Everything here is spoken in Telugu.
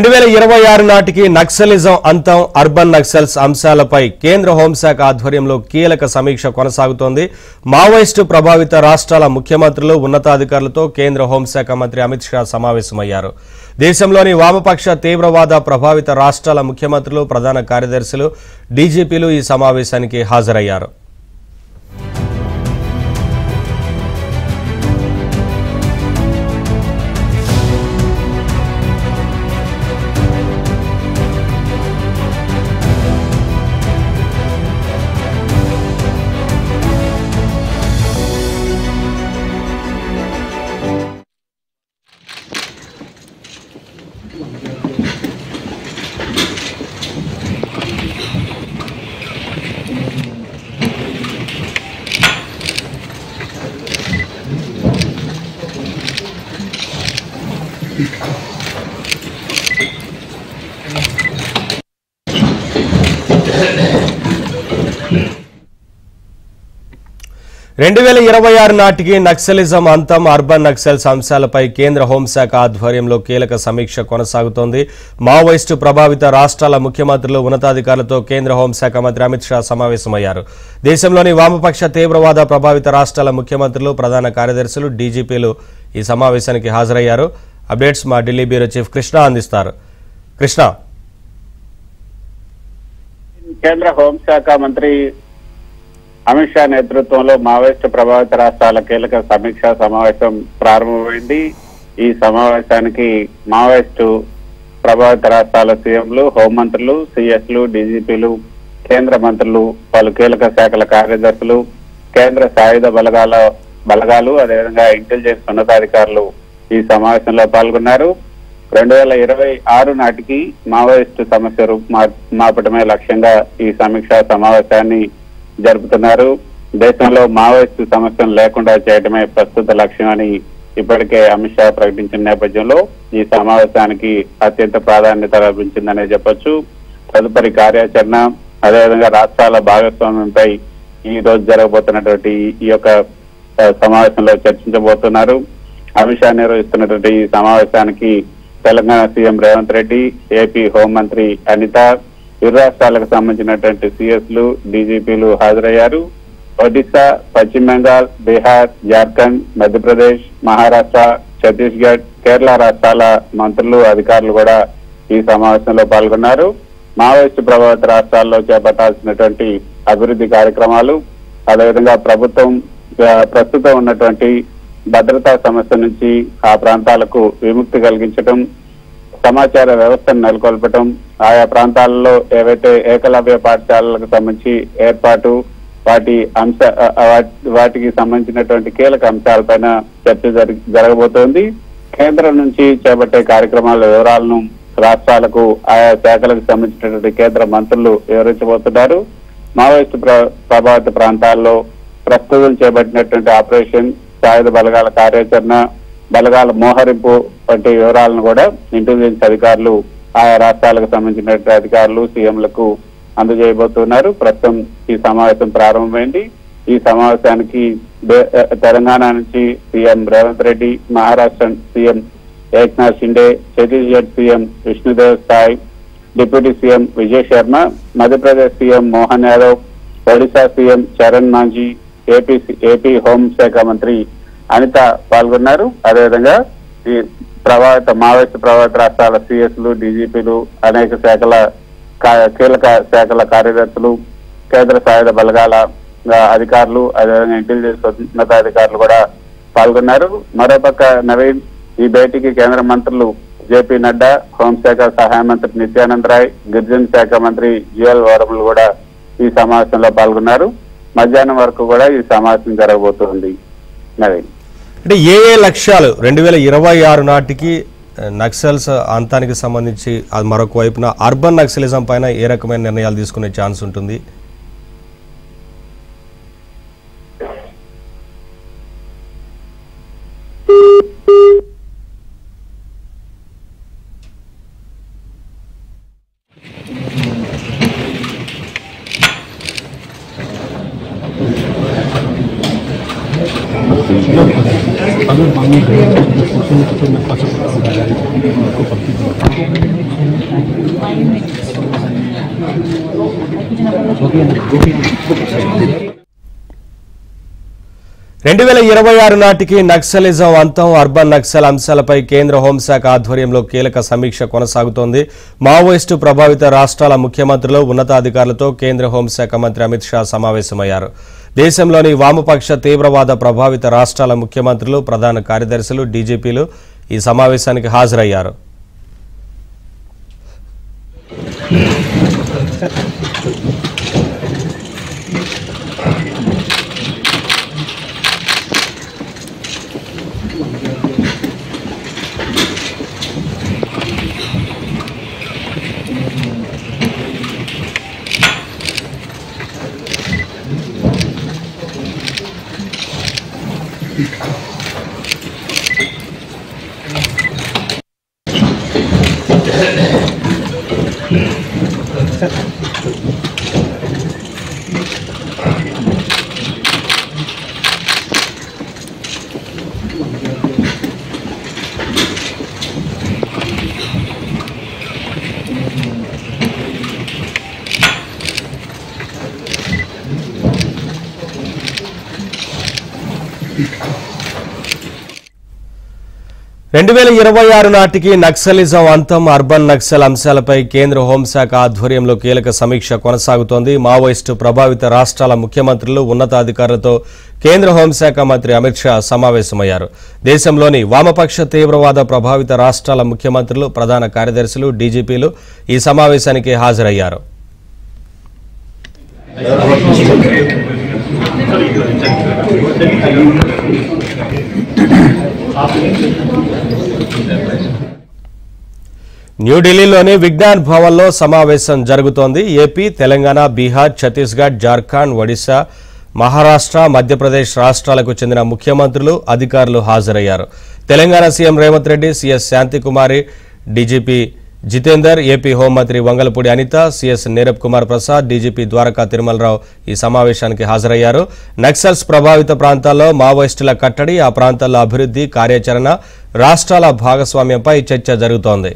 2026 నాటికి నక్సలిజం అంతం, అర్బన్ నక్సల్స్ అంశాలపై కేంద్ర హోంశాఖ ఆధ్వర్యంలో కీలక సమీక్ష కొనసాగుతోంది. మావోయిస్టు ప్రభావిత రాష్ట్రాల ముఖ్యమంత్రులు, ఉన్నతాధికారులతో కేంద్ర హోంశాఖ మంత్రి అమిత్ షా సమావేశమయ్యారు. దేశంలోని వామపక్ష తీవ్రవాద ప్రభావిత రాష్ట్రాల ముఖ్యమంత్రులు, ప్రధాన కార్యదర్శులు, డీజీపీలు ఈ సమావేశానికి హాజరయ్యారు. రెండు 2026 నాటికి నక్సలిజం అంతం, అర్బన్ నక్సల్స్ అంశాలపై కేంద్ర హోంశాఖ ఆధ్వర్యంలో కీలక సమీక్ష కొనసాగుతోంది. మావోయిస్టు ప్రభావిత రాష్ట్రాల ముఖ్యమంత్రులు, ఉన్నతాధికారులతో కేంద్ర హోంశాఖ మంత్రి అమిత్ షా సమావేశమయ్యారు. దేశంలోని వామపక్ష తీవ్రవాద ప్రభావిత రాష్ట్రాల ముఖ్యమంత్రులు, ప్రధాన కార్యదర్శులు, డీజీపీలు ఈ సమావేశానికి హాజరయ్యారు. అప్డేట్స్ మా ఢిల్లీ బ్యూరో చీఫ్ కృష్ణ అందిస్తారు. కృష్ణ, కేంద్ర హోంశాఖ మంత్రి అమిత్ షా నేతృత్వంలో మావోయిస్టు ప్రభావిత రాష్ట్రాల కీలక సమీక్షా సమావేశం ప్రారంభమైంది. ఈ సమావేశానికి మావోయిస్టు ప్రభావిత రాష్ట్రాల సీఎంలు, హోంమంత్రులు, సీఎస్లు, డీజీపీలు, కేంద్ర మంత్రులు, పలు కీలక శాఖల కార్యదర్శులు, కేంద్ర సాయుధ బలగాలు, అదేవిధంగా ఇంటెలిజెన్స్ ఉన్నతాధికారులు ఈ సమావేశంలో పాల్గొన్నారు. 2026 నాటికి మావోయిస్టు సమస్య రూపుమాపటమే లక్ష్యంగా ఈ సమీక్షా సమావేశాన్ని జరుపుతున్నారు. దేశంలో మావోయిస్టు సమస్యను లేకుండా చేయడమే ప్రస్తుత లక్ష్యమని ఇప్పటికే అమిత్ షా ప్రకటించిన నేపథ్యంలో ఈ సమావేశానికి అత్యంత ప్రాధాన్యత లభించిందనే చెప్పొచ్చు. తదుపరి కార్యాచరణ, అదేవిధంగా రాష్ట్రాల భాగస్వామ్యంపై ఈ రోజు జరగబోతున్నటువంటి ఈ యొక్క సమావేశంలో చర్చించబోతున్నారు. అమిత్ షా నిర్వహిస్తున్నటువంటి ఈ సమావేశానికి తెలంగాణ సీఎం రేవంత్ రెడ్డి, ఏపీ హోంమంత్రి అనిత, ఇరు రాష్ట్రాలకు సంబంధించినటువంటి సీఎస్లు, డీజీపీలు హాజరయ్యారు. ఒడిశా, పశ్చిమ బెంగాల్, బీహార్, జార్ఖండ్, మధ్యప్రదేశ్, మహారాష్ట్ర, ఛత్తీస్గఢ్, కేరళ రాష్ట్రాల మంత్రులు, అధికారులు కూడా ఈ సమావేశంలో పాల్గొన్నారు. మావోయిస్టు ప్రభావిత రాష్ట్రాల్లో చేపట్టాల్సినటువంటి అభివృద్ధి కార్యక్రమాలు, అదేవిధంగా ప్రభుత్వం ప్రస్తుతం ఉన్నటువంటి భద్రతా సమస్య నుంచి ఆ ప్రాంతాలకు విముక్తి కలిగించడం, సమాచార వ్యవస్థను నెలకొల్పటం, ఆయా ప్రాంతాలలో ఏవైతే ఏకలవ్య పాఠశాలలకు సంబంధించి ఏర్పాటు, వాటికి సంబంధించినటువంటి కీలక అంశాలపైన చర్చ జరగబోతోంది. కేంద్రం నుంచి చేపట్టే కార్యక్రమాల వివరాలను రాష్ట్రాలకు, ఆయా శాఖలకు సంబంధించినటువంటి కేంద్ర మంత్రులు వివరించబోతున్నారు. మావోయిస్టు ప్రభావిత ప్రాంతాల్లో ప్రస్తుతం చేపట్టినటువంటి ఆపరేషన్, సాయుధ బలగాల కార్యాచరణ, బలగాల మోహరింపు వంటి వివరాలను కూడా ఇంటెలిజెన్స్ అధికారులు, ఆయా రాష్ట్రాలకు సంబంధించిన అధికారులు, సీఎంలకు అందజేయబోతున్నారు. ప్రస్తుతం ఈ సమావేశం ప్రారంభమైంది. ఈ సమావేశానికి తెలంగాణ నుంచి CM Revanth Reddy, Maharashtra CM Eknath Shinde, Chhattisgarh CM Vishnudev Sai, deputy CM Vijay Sharma, Madhya Pradesh CM Mohan Yadav, Odisha CM Charan Manjhi, AP హోంశాఖ మంత్రి అనిత పాల్గొన్నారు. అదేవిధంగా ఈ మావోయిస్టు ప్రభావిత రాష్ట్రాల సీఎస్లు, డీజీపీలు, అనేక శాఖల కీలక శాఖల కార్యదర్శులు, కేంద్ర సాయుధ బలగాల అధికారులు, అదేవిధంగా ఇంటెలిజెన్స్ ఉన్నతాధికారులు కూడా పాల్గొన్నారు. మరోపక్క నవీన్, ఈ భేటీకి కేంద్ర మంత్రులు జేపీ నడ్డా, హోంశాఖ సహాయ మంత్రి నిత్యానంద్ రాయ్, గిరిజన శాఖ మంత్రి జిఎల్ ఓరములు కూడా ఈ సమావేశంలో పాల్గొన్నారు. మధ్యాహ్నం వరకు కూడా ఈ సమావేశం జరగబోతోంది. నవీన్, అంటే ఏ లక్ష్యాలు 2026 నాటికి నక్సల్స్ అంతానికి సంబంధించి, అది మరొక వైపున అర్బన్ నక్సలిజం పైన ఏ రకమైన నిర్ణయాలు తీసుకునే ఛాన్స్ ఉంటుంది? अगर मांगे गए तो मैं 2026 నాటికి నక్సలిజం అంతం, అర్బన్ నక్సల్ అంశాలపై కేంద్ర హోంశాఖ ఆధ్వర్యంలో కీలక సమీక్ష కొనసాగుతోంది. మావోయిస్టు ప్రభావిత రాష్ట్రాల ముఖ్యమంత్రులు, ఉన్నతాధికారులతో కేంద్ర హోంశాఖ మంత్రి అమిత్ షా సమావేశమయ్యారు. దేశంలోని వామపక్ష తీవ్రవాద ప్రభావిత రాష్ట్రాల ముఖ్యమంత్రులు, ప్రధాన కార్యదర్శులు, డీజీపీలు ఈ సమావేశానికి హాజరయ్యారు. రెండు 2026 నాటికి నక్సలిజం అంతం, అర్బన్ నక్సల్ అంశాలపై కేంద్ర హోంశాఖ ఆధ్వర్యంలో కీలక సమీక్ష కొనసాగుతోంది. మావోయిస్టు ప్రభావిత రాష్ట్రాల ముఖ్యమంత్రులు, ఉన్నతాధికారులతో కేంద్ర హోంశాఖ మంత్రి అమిత్ షా సమావేశమయ్యారు. దేశంలోని వామపక్ష తీవ్రవాద ప్రభావిత రాష్ట్రాల ముఖ్యమంత్రులు, ప్రధాన కార్యదర్శులు, డీజీపీలు ఈ సమావేశానికి హాజరయ్యారు. న్యూఢిల్లీలోని విజ్ఞాన్ భవన్లో సమావేశం జరుగుతోంది. ఏపీ, తెలంగాణ, బీహార్, ఛత్తీస్గఢ్, జార్ఖండ్, ఒడిశా, మహారాష్ట్ర, మధ్యప్రదేశ్ రాష్ట్రాలకు చెందిన ముఖ్యమంత్రులు, అధికారులు హాజరయ్యారు. Telangana CM Revanth Reddy, CS Shanti Kumari, DGP Jitender, AP హోంమంత్రి వంగలపూడి అనిత, సీఎస్ నీరబ్ కుమార్ ప్రసాద్, డీజీపీ ద్వారకా తిరుమలరావు ఈ సమావేశానికి హాజరయ్యారు. నక్సల్స్ ప్రభావిత ప్రాంతాల్లో మావోయిస్టుల కట్టడి, ఆ ప్రాంతాల్లో అభివృద్ధి కార్యాచరణ, రాష్ట్రాల భాగస్వామ్యంపై చర్చ జరుగుతోంది.